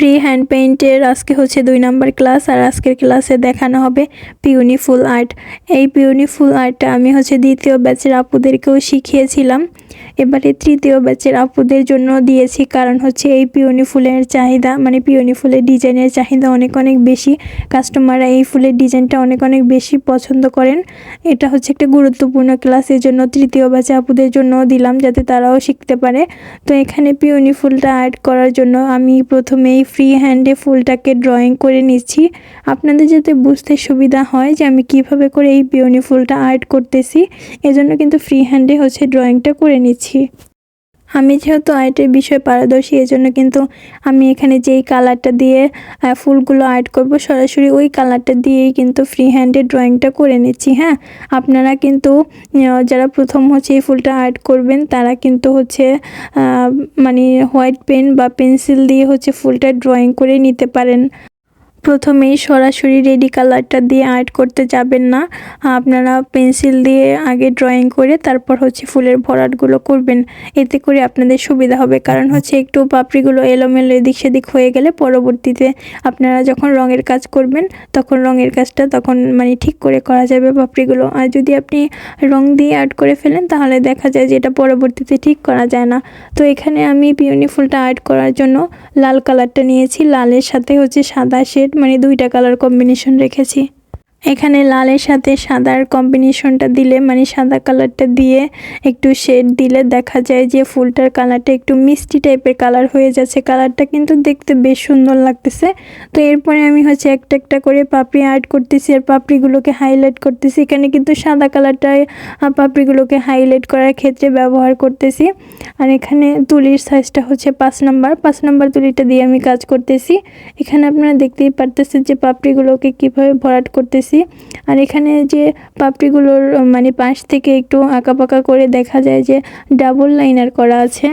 Free hand পেইন্টের আজকে হচ্ছে 2 number class. আর আজকের ক্লাসে দেখানো হবে পিওনি ফুল আর্ট। এই পিওনি ফুল আর্টটা আমি হচ্ছে দ্বিতীয় ব্যাচের আপুদেরকেও শিখিয়েছিলাম, এবারে তৃতীয় ব্যাচের আপুদের জন্য দিয়েছি। কারণ হচ্ছে এই পিওনি ফুলের চাহিদা, মানে পিওনি ফুলের ডিজাইনের চাহিদা অনেক বেশি। কাস্টমাররা এই ফুলের ডিজাইনটা অনেক বেশি পছন্দ করেন। এটা হচ্ছে একটা গুরুত্বপূর্ণ ক্লাস, এর জন্য তৃতীয় ব্যাচে আপুদের জন্য দিলাম যাতে তারাও শিখতে পারে। তো এখানে পিওনি ফুলটা আর্ট করার জন্য আমি প্রথমেই ফ্রি হ্যান্ডে ফুলটাকে ড্রয়িং করে নিচ্ছি, আপনাদের যাতে বুঝতে সুবিধা হয় যে আমি কিভাবে করে এই পিওনি ফুলটা আর্ট করতেছি। এজন্য কিন্তু ফ্রি হ্যান্ডে হচ্ছে ড্রয়িংটা করে নিচ্ছি। আমি যেহেতু আর্টের বিষয়ে পারদর্শী, এজন্য কিন্তু আমি এখানে যেই কালারটা দিয়ে ফুলগুলো আর্ট করব সরাসরি ওই কালারটা দিয়েই কিন্তু ফ্রি হ্যান্ডে ড্রয়িংটা করে নিচ্ছি। হ্যাঁ, আপনারা কিন্তু যারা প্রথম হচ্ছে এই ফুলটা আর্ট করবেন তারা কিন্তু হচ্ছে মানে হোয়াইট পেন বা পেন্সিল দিয়ে হচ্ছে ফুলটা ড্রয়িং করে নিতে পারেন। প্রথমেই সরাসরি রেডি কালারটা দিয়ে আর্ট করতে যাবেন না, আপনারা পেন্সিল দিয়ে আগে ড্রয়িং করে তারপর হচ্ছে ফুলের ভরাটগুলো করবেন। এতে করে আপনাদের সুবিধা হবে, কারণ হচ্ছে একটু পাপড়িগুলো এলোমেলো এদিক সেদিক হয়ে গেলে পরবর্তীতে আপনারা যখন রঙের কাজ করবেন তখন রঙের কাজটা মানে ঠিক করে করা যাবে পাপড়িগুলো। আর যদি আপনি রং দিয়ে আর্ট করে ফেলেন তাহলে দেখা যায় যে এটা পরবর্তীতে ঠিক করা যায় না। তো এখানে আমি পিওনি ফুলটা আর্ট করার জন্য লাল কালারটা নিয়েছি, লালের সাথে হচ্ছে সাদা শেড, মানে 2টা কালার কম্বিনেশন রেখেছি। এখানে লালের সাথে সাদার কম্বিনেশনটা দিলে, মানে সাদা কালারটা দিয়ে একটু শেড দিলে দেখা যায় যে ফুলটার কালারটা একটু মিষ্টি টাইপের কালার হয়ে যাচ্ছে। কালারটা কিন্তু দেখতে বেশ সুন্দর লাগতেছে। তো এরপরে আমি হচ্ছে একটা একটা করে পাপড়ি আর্ট করতেছি আর পাপড়িগুলোকে হাইলাইট করতেছি। এখানে কিন্তু সাদা কালারটা পাপড়িগুলোকে হাইলাইট করার ক্ষেত্রে ব্যবহার করতেছি। আর এখানে তুলির সাইজটা হচ্ছে 5 নাম্বার তুলিটা দিয়ে আমি কাজ করতেছি। এখানে আপনারা দেখতেই পারতেছেন যে পাপড়িগুলোকে কিভাবে ভরাট করতেছি। আর এখানে যে পাপড়িগুলোর মানে পাশ থেকে একটু আঁকাবাঁকা করে দেখা যায় যে ডাবল লাইনার করা আছে।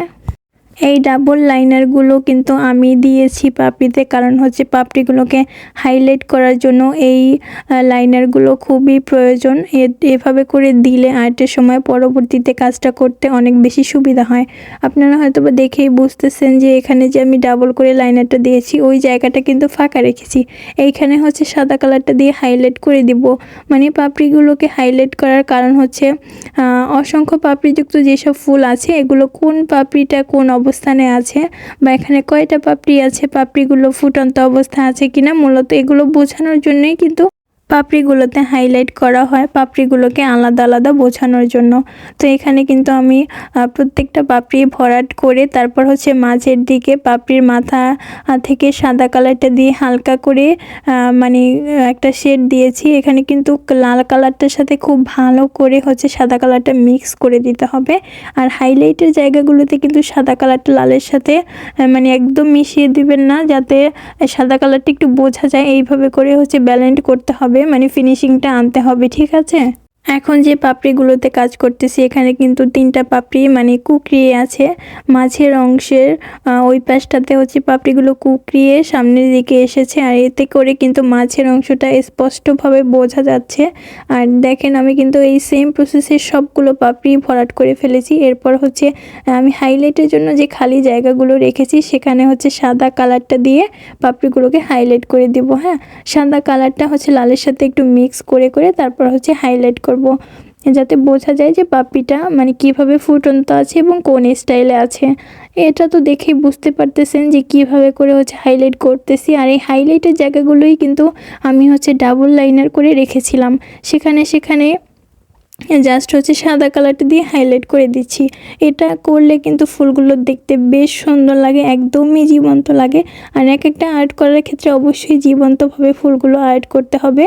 এই ডাবল লাইনারগুলো কিন্তু আমি দিয়েছি পাপড়িতে, কারণ হচ্ছে পাপড়িগুলোকে হাইলাইট করার জন্য এই লাইনারগুলো খুবই প্রয়োজন। এভাবে করে দিলে আর্টের সময় পরবর্তীতে কাজটা করতে অনেক বেশি সুবিধা হয়। আপনারা হয়তো বা দেখেই বুঝতেছেন যে এখানে যে আমি ডাবল করে লাইনারটা দিয়েছি ওই জায়গাটা কিন্তু ফাঁকা রেখেছি। এইখানে হচ্ছে সাদা কালারটা দিয়ে হাইলাইট করে দিব। মানে পাপড়িগুলোকে হাইলাইট করার কারণ হচ্ছে অসংখ্য পাপড়িযুক্ত যেসব ফুল আছে এগুলো কোন পাপড়িটা কোন অবস্থানে আছে বা এখানে কয়টা পাপড়ি আছে, পাপড়িগুলো ফুটন্ত অবস্থা আছে কিনা, মূলত এগুলো বোঝানোর জন্যই কিন্তু পাপড়িগুলোতে হাইলাইট করা হয়, পাপড়িগুলোকে আলাদা আলাদা বোঝানোর জন্য। তো এখানে কিন্তু আমি প্রত্যেকটা পাপড়ি ভরাট করে তারপর হচ্ছে মাঝের দিকে পাপড়ির মাথা থেকে সাদা কালারটা দিয়ে হালকা করে মানে একটা শেড দিয়েছি। এখানে কিন্তু লাল কালারটার সাথে খুব ভালো করে হচ্ছে সাদা কালারটা মিক্স করে দিতে হবে। আর হাইলাইটের জায়গাগুলোতে কিন্তু সাদা কালারটা লালের সাথে মানে একদম মিশিয়ে দিবেন না, যাতে সাদা কালারটা একটু বোঝা যায়। এইভাবে করে হচ্ছে ব্যালেন্ড করতে হবে, মানে ফিনিশিংটা আনতে হবে, ঠিক আছে। এখন যে পাপড়িগুলোতে কাজ করতেছি এখানে কিন্তু 3টা পাপড়ি মানে কুকরিয়ে আছে। মাঝের অংশের ওই পাশটাতে হচ্ছে পাপড়িগুলো কুকরিয়ে সামনের দিকে এসেছে, আর এতে করে কিন্তু মাঝের অংশটা স্পষ্টভাবে বোঝা যাচ্ছে। আর দেখেন আমি কিন্তু এই সেম প্রসেসে সবগুলো পাপড়ি ভরাট করে ফেলেছি। এরপর হচ্ছে আমি হাইলাইটের জন্য যে খালি জায়গাগুলো রেখেছি সেখানে হচ্ছে সাদা কালারটা দিয়ে পাপড়িগুলোকে হাইলাইট করে দিব। হ্যাঁ, সাদা কালারটা হচ্ছে লালের সাথে একটু মিক্স করে তারপর হচ্ছে হাইলাইট করব, যাতে বোঝা যায় যে পাপড়িটা মানে কিভাবে ফুটন্ত আছে এবং কোন স্টাইলে আছে। এটা তো দেখেই বুঝতে পারতেছেন যে কিভাবে করে হচ্ছে হাইলাইট করতেছি। আর এই হাইলাইটের জায়গাগুলোই কিন্তু আমি হচ্ছে ডাবল লাইনার করে রেখেছিলাম, সেখানে জাস্ট হচ্ছে সাদা কালারটা দিয়ে হাইলাইট করে দিচ্ছি। এটা করলে কিন্তু ফুলগুলো দেখতে বেশ সুন্দর লাগে, একদমই জীবন্ত লাগে। আর একটা আর্ট করার ক্ষেত্রে অবশ্যই জীবন্তভাবে ফুলগুলো আর্ট করতে হবে,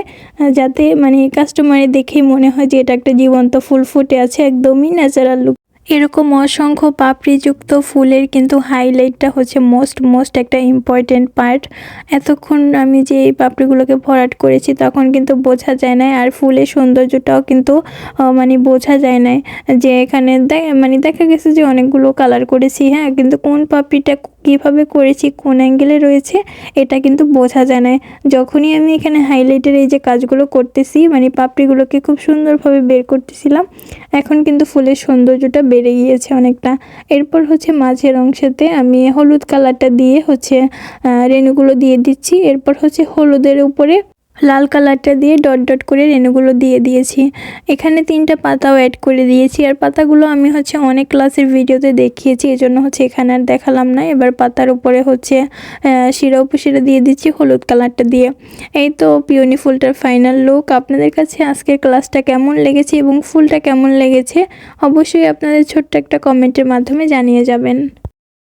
যাতে মানে কাস্টমারের দেখেই মনে হয় যে এটা একটা জীবন্ত ফুল ফুটে আছে, একদমই ন্যাচারাল লুক। এরকম অসংখ্য পাপড়িযুক্ত ফুলের কিন্তু হাইলাইটটা হচ্ছে মোস্ট একটা ইম্পর্টেন্ট পার্ট। এতক্ষণ আমি যে এই পাপড়িগুলোকে ভরাট করেছি তখন কিন্তু বোঝা যায় না, আর ফুলের সৌন্দর্যটাও কিন্তু মানে বোঝা যায় না যে এখানে মানে দেখা গেছে যে অনেকগুলো কালার করেছি। হ্যাঁ, কিন্তু কোন পাপড়িটা কিভাবে করেছি, কোন অ্যাঙ্গেলে রয়েছে এটা কিন্তু বোঝা যায় না। যখনই আমি এখানে হাইলাইটের এই যে কাজগুলো করতেছি, মানে পাপড়িগুলোকে খুব সুন্দরভাবে বের করতেছিলাম, এখন কিন্তু ফুলের সৌন্দর্যটা বেড়ে গিয়েছে অনেকটা। এরপর হচ্ছে মাঝের অংশেতে আমি হলুদ কালারটা দিয়ে হচ্ছে রেণুগুলো দিয়ে দিচ্ছি। এরপর হচ্ছে হলুদের উপরে লাল কালারটা দিয়ে ডট ডট করে রেণুগুলো দিয়ে দিয়েছি। এখানে 3টা পাতাও অ্যাড করে দিয়েছি। আর পাতাগুলো আমি হচ্ছে অনেক ক্লাসের ভিডিওতে দেখিয়েছি, এজন্য হচ্ছে এখানে আর দেখালাম না। এবার পাতার উপরে হচ্ছে শিরা উপশিরা দিয়ে দিচ্ছি হলুদ কালারটা দিয়ে। এই তো পিওনি ফুলটার ফাইনাল লুক। আপনাদের কাছে আজকের ক্লাসটা কেমন লেগেছে এবং ফুলটা কেমন লেগেছে অবশ্যই আপনাদের ছোট্ট একটা কমেন্টের মাধ্যমে জানিয়ে যাবেন।